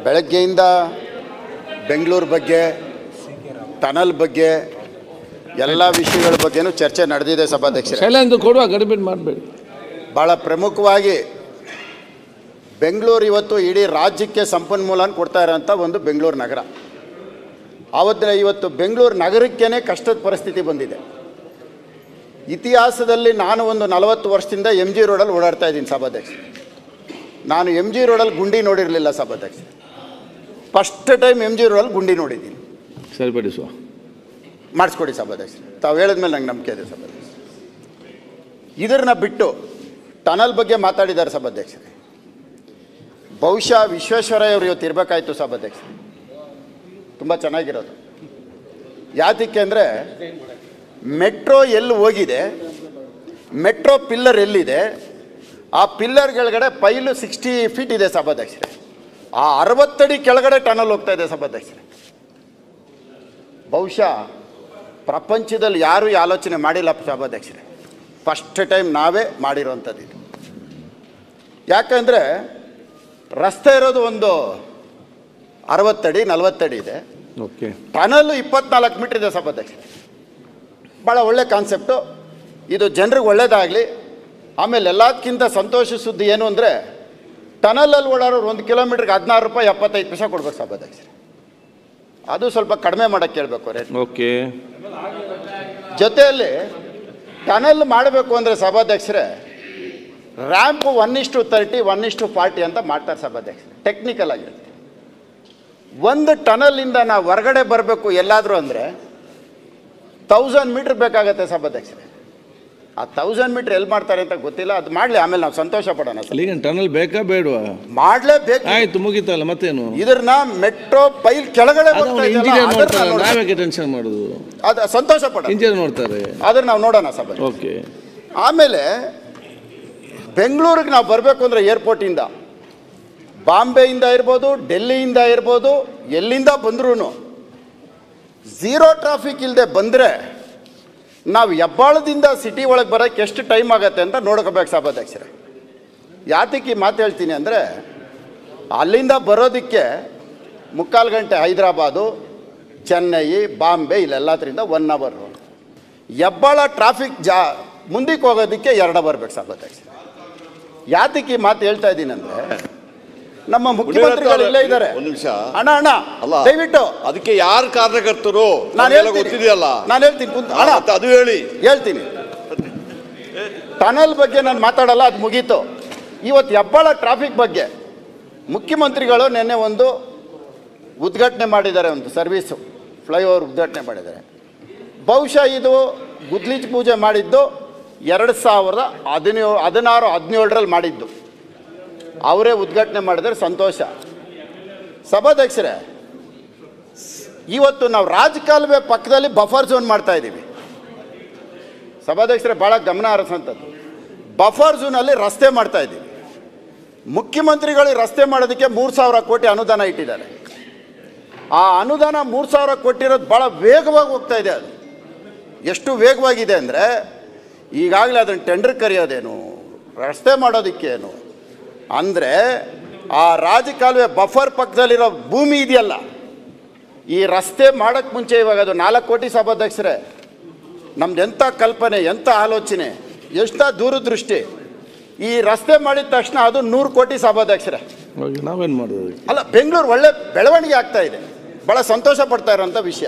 ಬೆಳಗ್ಗೆಯಿಂದ ಬೆಂಗಳೂರು ಬಗ್ಗೆ, ಟನಲ್ ಬಗ್ಗೆ, ಎಲ್ಲ ವಿಷಯಗಳ ಬಗ್ಗೆನೂ ಚರ್ಚೆ ನಡೆದಿದೆ ಸಭಾಧ್ಯಕ್ಷರೇ. ಶೈಲೇಂದ್ರ ಕೊಡುವ ಗಡಿಬಿಡಿ ಮಾಡಬೇಡಿ. ಭಾಳ ಪ್ರಮುಖವಾಗಿ ಬೆಂಗಳೂರು ಇವತ್ತು ಇಡೀ ರಾಜ್ಯಕ್ಕೆ ಸಂಪನ್ಮೂಲನ ಕೊಡ್ತಾ ಇರೋಂಥ ಒಂದು ಬೆಂಗಳೂರು ನಗರ. ಆವತ್ತಿನ ಇವತ್ತು ಬೆಂಗಳೂರು ನಗರಕ್ಕೇ ಕಷ್ಟದ ಪರಿಸ್ಥಿತಿ ಬಂದಿದೆ. ಇತಿಹಾಸದಲ್ಲಿ ನಾನು ಒಂದು 40 ವರ್ಷದಿಂದ MG ರೋಡಲ್ಲಿ ಓಡಾಡ್ತಾ ಇದ್ದೀನಿ ಸಭಾಧ್ಯಕ್ಷ. ನಾನು MG ರೋಡಲ್ಲಿ ಗುಂಡಿ ನೋಡಿರಲಿಲ್ಲ ಸಭಾಧ್ಯಕ್ಷ. ಫಸ್ಟ್ ಟೈಮ್ MG ರೋಡಲ್ಲಿ ಗುಂಡಿ ನೋಡಿದ್ದೀನಿ. ಸರಿಪಡಿಸುವ ಮಾಡಿಸ್ಕೊಡಿ ಸಭಾಧ್ಯಕ್ಷ. ತಾವು ಹೇಳಿದ್ಮೇಲೆ ನಂಗೆ ನಂಬಿಕೆ ಇದೆ ಸಭಾಧ್ಯಕ್ಷ. ಇದನ್ನ ಬಿಟ್ಟು ಟನಲ್ ಬಗ್ಗೆ ಮಾತಾಡಿದ್ದಾರೆ ಸಭಾಧ್ಯಕ್ಷರೇ. ಬಹುಶಃ ವಿಶ್ವೇಶ್ವರಯ್ಯ ಅವರು ಇವತ್ತು ಇರಬೇಕಾಯ್ತು ಸಭಾಧ್ಯಕ್ಷ. ತುಂಬ ಚೆನ್ನಾಗಿರೋದು. ಯಾತಕ್ಕೆ ಅಂದರೆ ಮೆಟ್ರೋ ಎಲ್ಲಿ ಹೋಗಿದೆ, ಮೆಟ್ರೋ ಪಿಲ್ಲರ್ ಎಲ್ಲಿದೆ, ಆ ಪಿಲ್ಲರ್ ಕೆಳಗಡೆ ಪೈಲು 60 ಫೀಟ್ ಇದೆ ಸಭಾಧ್ಯಕ್ಷರೇ. ಆ 60 ಅಡಿ ಕೆಳಗಡೆ ಟನಲ್ ಹೋಗ್ತಾ ಇದೆ ಸಭಾಧ್ಯಕ್ಷರೇ. ಬಹುಶಃ ಪ್ರಪಂಚದಲ್ಲಿ ಯಾರೂ ಈ ಆಲೋಚನೆ ಮಾಡಿಲ್ಲ ಸಭಾಧ್ಯಕ್ಷರೇ. ಫಸ್ಟ್ ಟೈಮ್ ನಾವೇ ಮಾಡಿರೋವಂಥದ್ದು ಇದು. ಯಾಕಂದರೆ ರಸ್ತೆ ಇರೋದು ಒಂದು 60 ಅಡಿ 40 ಅಡಿ ಇದೆ. ಓಕೆ, ಟನಲ್ಲು 24 ಮೀಟ್ರ್ ಇದೆ ಸಭಾಧ್ಯಕ್ಷರೇ. ಭಾಳ ಒಳ್ಳೆ ಕಾನ್ಸೆಪ್ಟು ಇದು. ಜನರಿಗೆ ಒಳ್ಳೇದಾಗಲಿ. ಆಮೇಲೆ ಎಲ್ಲದಕ್ಕಿಂತ ಸಂತೋಷ ಸುದ್ದಿ ಏನು ಅಂದರೆ ಟನಲಲ್ಲಿ ಓಡಾಡೋರು 1 ಕಿಲೋಮೀಟ್ರಿಗೆ 16 ರೂಪಾಯಿ 75 ಪೈಸೆ ಕೊಡ್ಬೇಕು ಸಭಾಧ್ಯಕ್ಷರೇ. ಅದು ಸ್ವಲ್ಪ ಕಡಿಮೆ ಮಾಡೋಕ್ಕೆ ಕೇಳಬೇಕು ರೇಟ್. ಓಕೆ, ಜೊತೆಯಲ್ಲಿ ಟನಲ್ ಮಾಡಬೇಕು ಅಂದರೆ ಸಭಾಧ್ಯಕ್ಷರೇ ರ್ಯಾಂಪು 1:30 1:40 ಅಂತ ಮಾಡ್ತಾರೆ ಸಭಾಧ್ಯಕ್ಷರೇ. ಟೆಕ್ನಿಕಲ್ ಆಗಿರುತ್ತೆ. ಒಂದು ಟನಲ್ಲಿಂದ ನಾವು ಹೊರಗಡೆ ಬರಬೇಕು ಎಲ್ಲಾದರೂ ಅಂದರೆ 1000 ಮೀಟ್ರ್ ಬೇಕಾಗತ್ತೆ ಸಭಾಧ್ಯಕ್ಷರೇ. ಆ 1000 ಮೀಟ್ರ್ ಎಲ್ಲಿ ಮಾಡ್ತಾರೆ ಅಂತ ಗೊತ್ತಿಲ್ಲ. ಅದು ಮಾಡಲಿ, ಆಮೇಲೆ ನಾವು ಸಂತೋಷ ಪಡೋಣ. ಈಗ ಟನಲ್ ಬೇಕಾ ಬೇಡವಾ? ಮಾಡಲೇಬೇಕು. ಆಯ್ತು, ಮುಗಿತಲ್ಲ ಮತ್ತೇನು. ಇದನ್ನ ಮೆಟ್ರೋ ಪೈಲ್ ಕೆಳಗಡೆ ಇಂಜಿನಿಯರ್ ನೋಡ್ತಾರೆ, ನಾವ್ಯಾಕೆ ಟೆನ್ಷನ್ ಮಾಡೋದು? ಅದು ಸಂತೋಷ ಪಡೋಣ. ಇಂಜಿನಿಯರ್ ನೋಡ್ತಾರೆ, ಅದನ್ನ ನಾವು ನೋಡೋಣ ಸಭೆ. ಓಕೆ. ಆಮೇಲೆ ಬೆಂಗಳೂರಿಗೆ ನಾವು ಬರಬೇಕು ಅಂದರೆ ಏರ್ಪೋರ್ಟಿಂದ, ಬಾಂಬೆಯಿಂದ ಇರ್ಬೋದು, ಡೆಲ್ಲಿಯಿಂದ ಇರ್ಬೋದು, ಎಲ್ಲಿಂದ ಬಂದ್ರೂ ಝೀರೋ ಟ್ರಾಫಿಕ್ ಇಲ್ಲದೆ ಬಂದರೆ ನಾವು ಹೆಬ್ಬಾಳದಿಂದ ಸಿಟಿ ಒಳಗೆ ಬರೋಕ್ಕೆ ಎಷ್ಟು ಟೈಮ್ ಆಗುತ್ತೆ ಅಂತ ನೋಡ್ಕೋಬೇಕು ಸಭಾಧ್ಯಕ್ಷರೇ. ಯಾತಕ್ಕೆ ಈ ಮಾತು ಹೇಳ್ತೀನಿ ಅಂದರೆ ಅಲ್ಲಿಂದ ಬರೋದಕ್ಕೆ 3/4 ಗಂಟೆ ಹೈದರಾಬಾದು, ಚೆನ್ನೈ, ಬಾಂಬೆ ಇಲ್ಲೆಲ್ಲದ್ರಿಂದ 1 ಅವರ್. ಹೆಬ್ಬಾಳ ಟ್ರಾಫಿಕ್ ಮುಂದಕ್ಕೆ ಹೋಗೋದಕ್ಕೆ 2 ಅವರ್ ಬೇಕು ಸಭಾಧ್ಯಕ್ಷ. ಯಾತಕ್ಕೆ ಈ ಮಾತು ಹೇಳ್ತಾ ಇದ್ದೀನಿ ಅಂದರೆ ನಮ್ಮ ಮುಖ್ಯಮಂತ್ರಿಗಳು ಇಲ್ಲೇ ಇದ್ದಾರೆ. ಒಂದು ನಿಮಿಷ ಅಣ್ಣ ಅಲ್ಲ, ದಯವಿಟ್ಟು ಅದಕ್ಕೆ ಯಾರು ಕಾರಣಕರ್ತರು ನಾನು ಗೊತ್ತಿದೆಯಲ್ಲ. ನಾನು ಹೇಳ್ತೀನಿ ಅಣ್ಣ, ಅದು ಹೇಳ್ತೀನಿ. ಟನಲ್ ಬಗ್ಗೆ ನಾನು ಮಾತಾಡಲ್ಲ, ಅದು ಮುಗೀತು. ಇವತ್ತು ಹೆಬ್ಬಾಳ ಟ್ರಾಫಿಕ್ ಬಗ್ಗೆ ಮುಖ್ಯಮಂತ್ರಿಗಳು ನಿನ್ನೆ ಒಂದು ಉದ್ಘಾಟನೆ ಮಾಡಿದ್ದಾರೆ. ಒಂದು ಸರ್ವಿಸು ಫ್ಲೈಓವರ್ ಉದ್ಘಾಟನೆ ಮಾಡಿದ್ದಾರೆ. ಬಹುಶಃ ಇದು ಗುದ್ಲಿಚ್ ಪೂಜೆ ಮಾಡಿದ್ದು 2016-17 ಮಾಡಿದ್ದು. ಅವರೇ ಉದ್ಘಾಟನೆ ಮಾಡಿದರೆ ಸಂತೋಷ. ಸಭಾಧ್ಯಕ್ಷರೇ, ಇವತ್ತು ನಾವು ರಾಜಕಾಲುವೆ ಪಕ್ಕದಲ್ಲಿ ಬಫರ್ ಝೋನ್ ಮಾಡ್ತಾ ಇದ್ದೀವಿ ಸಭಾಧ್ಯಕ್ಷರೇ. ಭಾಳ ಗಮನ ಹರಿಸೋಂಥದ್ದು. ಬಫರ್ ಝೋನಲ್ಲಿ ರಸ್ತೆ ಮಾಡ್ತಾ ಇದ್ದೀವಿ. ಮುಖ್ಯಮಂತ್ರಿಗಳು ರಸ್ತೆ ಮಾಡೋದಕ್ಕೆ 3,000 ಕೋಟಿ ಅನುದಾನ ಇಟ್ಟಿದ್ದಾರೆ. ಆ ಅನುದಾನ 3,000 ಕೊಟ್ಟಿರೋದು ಭಾಳ ವೇಗವಾಗಿ ಹೋಗ್ತಾ ಇದೆ. ಅದು ಎಷ್ಟು ವೇಗವಾಗಿದೆ ಅಂದರೆ ಈಗಾಗಲೇ ಅದನ್ನು ಟೆಂಡರ್ ಕರೆಯೋದೇನು, ರಸ್ತೆ ಮಾಡೋದಕ್ಕೇನು ಅಂದರೆ ಆ ರಾಜಕಾಲುವೆ ಬಫರ್ ಪಕ್ಕದಲ್ಲಿರೋ ಭೂಮಿ ಇದೆಯಲ್ಲ, ಈ ರಸ್ತೆ ಮಾಡೋಕ್ಕೆ ಮುಂಚೆ ಇವಾಗ ಅದು 4 ಕೋಟಿ ಸಭಾಧ್ಯಕ್ಷರೇ. ನಮ್ದು ಎಂಥ ಕಲ್ಪನೆ, ಎಂಥ ಆಲೋಚನೆ, ಎಷ್ಟು ದೂರದೃಷ್ಟಿ. ಈ ರಸ್ತೆ ಮಾಡಿದ ತಕ್ಷಣ ಅದು 100 ಕೋಟಿ ಸಭಾಧ್ಯಕ್ಷರೇ. ನಾವೇನು ಮಾಡೋದು? ಅಲ್ಲ, ಬೆಂಗಳೂರು ಒಳ್ಳೆ ಬೆಳವಣಿಗೆ ಆಗ್ತಾ ಇದೆ. ಭಾಳ ಸಂತೋಷ ಪಡ್ತಾ ಇರೋಂಥ ವಿಷಯ.